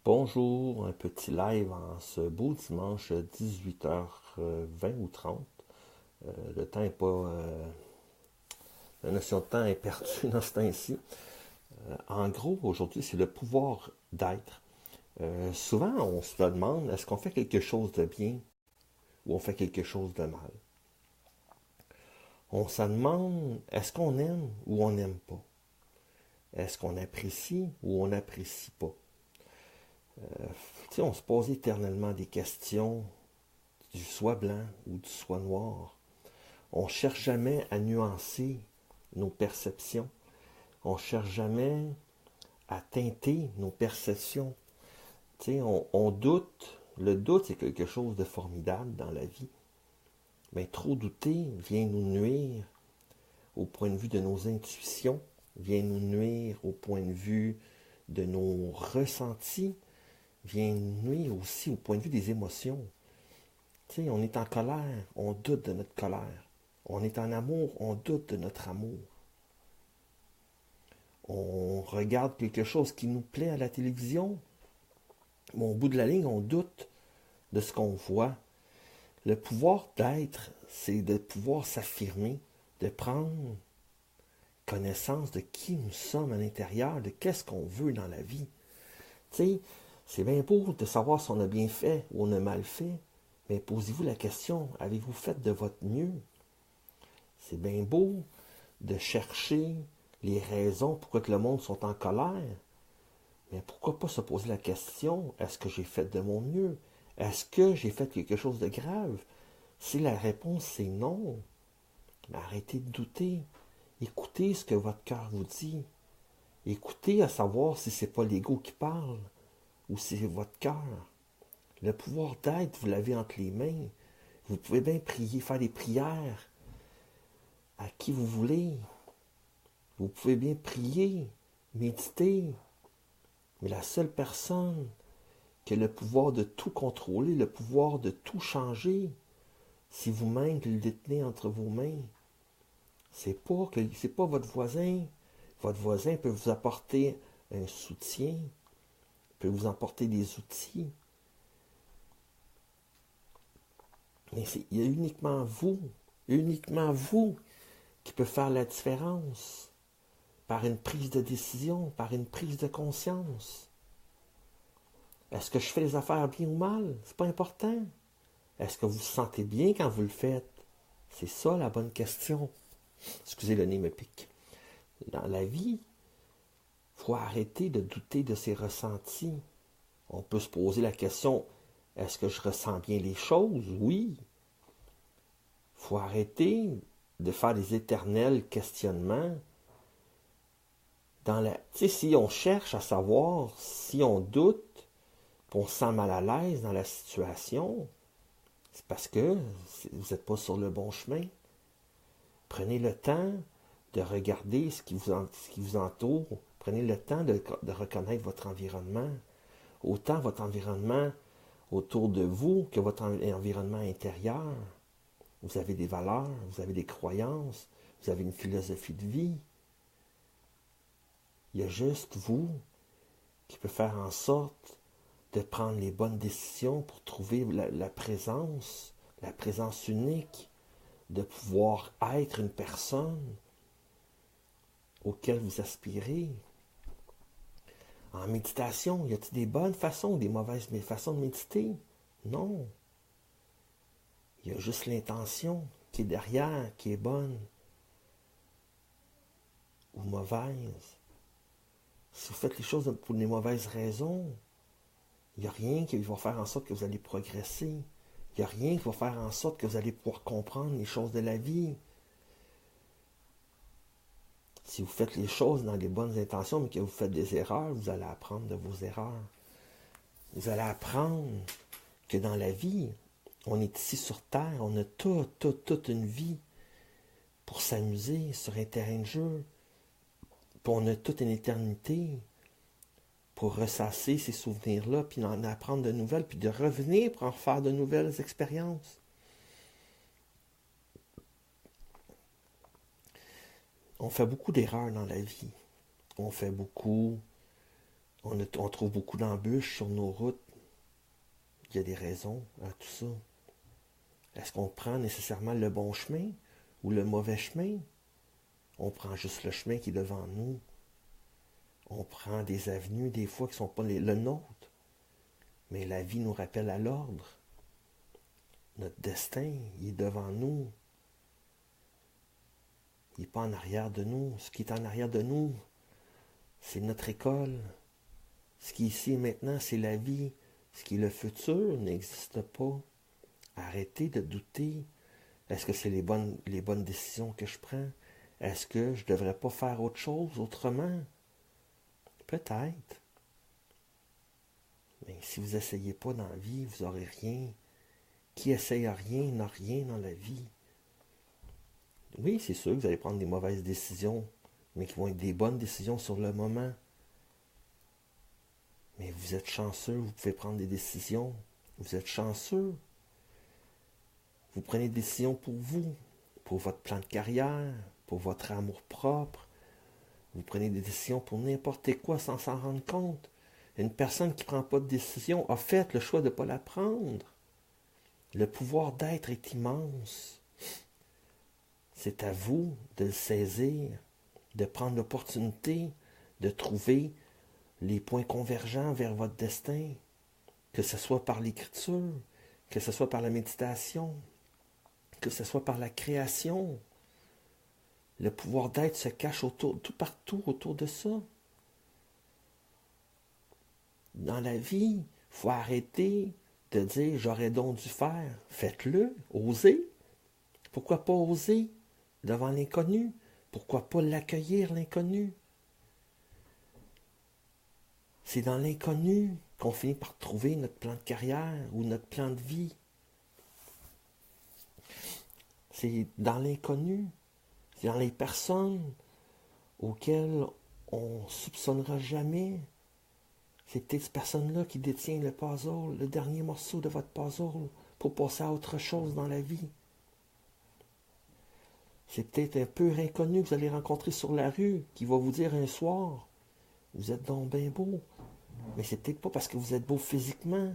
Bonjour, un petit live en ce beau dimanche 18h20 ou 30. Le temps est pas. La notion de temps est perdue dans ce temps-ci. En gros, aujourd'hui, c'est le pouvoir d'être. Souvent, on se demande est-ce qu'on fait quelque chose de bien ou on fait quelque chose de mal. On se demande est-ce qu'on aime ou on n'aime pas. Est-ce qu'on apprécie ou on n'apprécie pas. Tu sais, on se pose éternellement des questions du soi blanc ou du soi noir. On ne cherche jamais à nuancer nos perceptions. On ne cherche jamais à teinter nos perceptions. Tu sais, on doute. Le doute, c'est quelque chose de formidable dans la vie. Mais trop douter vient nous nuire au point de vue de nos intuitions, vient nous nuire au point de vue de nos ressentis, vient nous nuire aussi au point de vue des émotions. Tu sais, on est en colère, on doute de notre colère. On est en amour, on doute de notre amour. On regarde quelque chose qui nous plaît à la télévision, mais au bout de la ligne, on doute de ce qu'on voit. Le pouvoir d'être, c'est de pouvoir s'affirmer, de prendre connaissance de qui nous sommes à l'intérieur, de qu'est-ce qu'on veut dans la vie. Tu sais, c'est bien beau de savoir si on a bien fait ou on a mal fait, mais posez-vous la question, avez-vous fait de votre mieux? C'est bien beau de chercher les raisons pourquoi que le monde sont en colère, mais pourquoi pas se poser la question, est-ce que j'ai fait de mon mieux? Est-ce que j'ai fait quelque chose de grave? Si la réponse c'est non, mais arrêtez de douter. Écoutez ce que votre cœur vous dit. Écoutez à savoir si c'est pas l'ego qui parle ou si c'est votre cœur. Le pouvoir d'être, vous l'avez entre les mains. Vous pouvez bien prier, faire des prières à qui vous voulez. Vous pouvez bien prier, méditer. Mais la seule personne qui a le pouvoir de tout contrôler, le pouvoir de tout changer, si vous-même le détenez entre vos mains, c'est pas votre voisin. Votre voisin peut vous apporter un soutien, peut vous apporter des outils. Mais il y a uniquement vous qui peut faire la différence par une prise de décision, par une prise de conscience. Est-ce que je fais les affaires bien ou mal? C'est pas important. Est-ce que vous vous sentez bien quand vous le faites? C'est ça la bonne question. Excusez, le nez me pique. Dans la vie, il faut arrêter de douter de ses ressentis. On peut se poser la question, est-ce que je ressens bien les choses? Oui. Il faut arrêter de faire des éternels questionnements. Tu sais, si on cherche à savoir, si on doute, qu'on se sent mal à l'aise dans la situation, c'est parce que vous n'êtes pas sur le bon chemin. Prenez le temps de regarder ce qui vous entoure. Prenez le temps de reconnaître votre environnement. Autant votre environnement autour de vous que votre environnement intérieur. Vous avez des valeurs, vous avez des croyances, vous avez une philosophie de vie. Il y a juste vous qui peut faire en sorte de prendre les bonnes décisions pour trouver la présence unique, de pouvoir être une personne auquel vous aspirez. En méditation, y a-t-il des bonnes façons ou des mauvaises façons de méditer? Non. Il y a juste l'intention qui est derrière, qui est bonne ou mauvaise. Si vous faites les choses pour les mauvaises raisons, il n'y a rien qui va faire en sorte que vous allez progresser. Il n'y a rien qui va faire en sorte que vous allez pouvoir comprendre les choses de la vie. Si vous faites les choses dans les bonnes intentions, mais que vous faites des erreurs, vous allez apprendre de vos erreurs. Vous allez apprendre que dans la vie, on est ici sur Terre, on a toute une vie pour s'amuser sur un terrain de jeu. Puis on a toute une éternité pour ressasser ces souvenirs-là, puis en apprendre de nouvelles, puis de revenir pour en faire de nouvelles expériences. On fait beaucoup d'erreurs dans la vie. On fait beaucoup On trouve beaucoup d'embûches sur nos routes. Il y a des raisons à tout ça. Est-ce qu'on prend nécessairement le bon chemin ou le mauvais chemin? On prend juste le chemin qui est devant nous. On prend des avenues, des fois, qui ne sont pas le nôtre. Mais la vie nous rappelle à l'ordre. Notre destin, il est devant nous. Il n'est pas en arrière de nous. Ce qui est en arrière de nous, c'est notre école. Ce qui est ici et maintenant, c'est la vie. Ce qui est le futur n'existe pas. Arrêtez de douter. Est-ce que c'est les bonnes décisions que je prends? Est-ce que je ne devrais pas faire autre chose autrement? Peut-être. Mais si vous n'essayez pas dans la vie, vous n'aurez rien. Qui essaye rien n'a rien dans la vie. Oui, c'est sûr que vous allez prendre des mauvaises décisions, mais qui vont être des bonnes décisions sur le moment. Mais vous êtes chanceux, vous pouvez prendre des décisions. Vous êtes chanceux. Vous prenez des décisions pour votre plan de carrière, pour votre amour propre. Vous prenez des décisions pour n'importe quoi sans s'en rendre compte. Une personne qui ne prend pas de décision a fait le choix de ne pas la prendre. Le pouvoir d'être est immense. C'est à vous de le saisir, de prendre l'opportunité de trouver les points convergents vers votre destin, que ce soit par l'écriture, que ce soit par la méditation, que ce soit par la création. Le pouvoir d'être se cache tout partout autour de ça. Dans la vie, il faut arrêter de dire « j'aurais donc dû faire ». Faites-le, osez. Pourquoi pas oser devant l'inconnu? Pourquoi pas l'accueillir, l'inconnu? C'est dans l'inconnu qu'on finit par trouver notre plan de carrière ou notre plan de vie. C'est dans l'inconnu, c'est dans les personnes auxquelles on ne soupçonnera jamais. C'est peut-être cette personne-là qui détient le puzzle, le dernier morceau de votre puzzle pour passer à autre chose dans la vie. C'est peut-être un peu inconnu que vous allez rencontrer sur la rue qui va vous dire un soir « Vous êtes donc bien beau ». Mais c'est peut-être pas parce que vous êtes beau physiquement,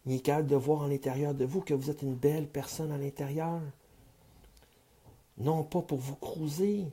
ni capable de voir à l'intérieur de vous que vous êtes une belle personne à l'intérieur. Non pas pour vous cruiser,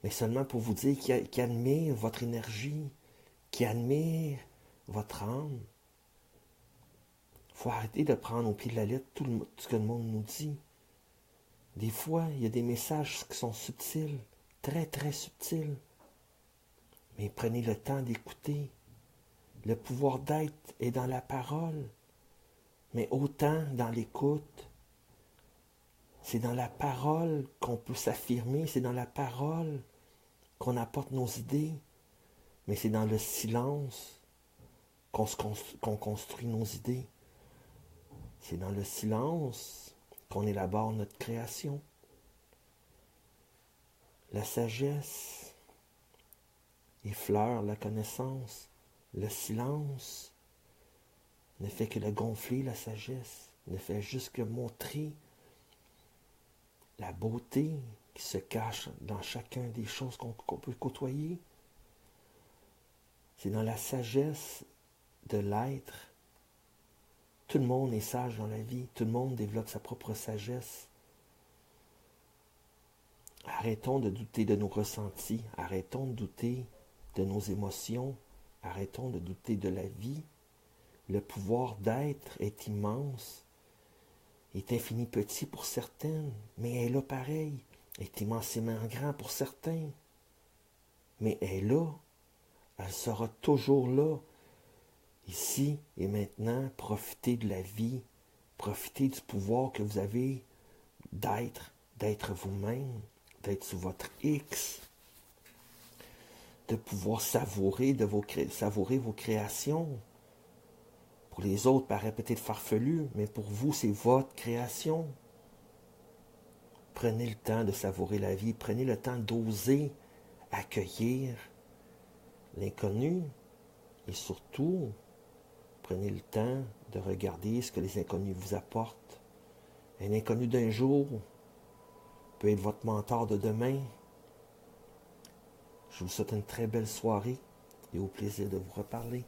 mais seulement pour vous dire qu'il admire votre énergie, qu'il admire votre âme. Il faut arrêter de prendre au pied de la lettre tout ce que le monde nous dit. Des fois, il y a des messages qui sont subtils, très très subtils. Mais prenez le temps d'écouter. Le pouvoir d'être est dans la parole, mais autant dans l'écoute. C'est dans la parole qu'on peut s'affirmer, c'est dans la parole qu'on apporte nos idées, mais c'est dans le silence qu'on construit nos idées. C'est dans le silence qu'on élabore notre création. La sagesse effleure la connaissance. Le silence ne fait que le gonfler, la sagesse, ne fait juste que montrer la beauté qui se cache dans chacun des choses qu'on peut côtoyer. C'est dans la sagesse de l'être. Tout le monde est sage dans la vie, tout le monde développe sa propre sagesse. Arrêtons de douter de nos ressentis, arrêtons de douter de nos émotions, arrêtons de douter de la vie. Le pouvoir d'être est immense, est infini petit pour certaines, mais elle est là pareil, est immensément grand pour certains. Mais elle est là, elle sera toujours là. Ici et maintenant, profitez de la vie, profitez du pouvoir que vous avez d'être vous-même, d'être sous votre X, de pouvoir savourer vos créations. Pour les autres, paraît peut-être farfelu, mais pour vous, c'est votre création. Prenez le temps de savourer la vie, prenez le temps d'oser accueillir l'inconnu et surtout, prenez le temps de regarder ce que les inconnus vous apportent. Un inconnu d'un jour peut être votre mentor de demain. Je vous souhaite une très belle soirée. et au plaisir de vous reparler.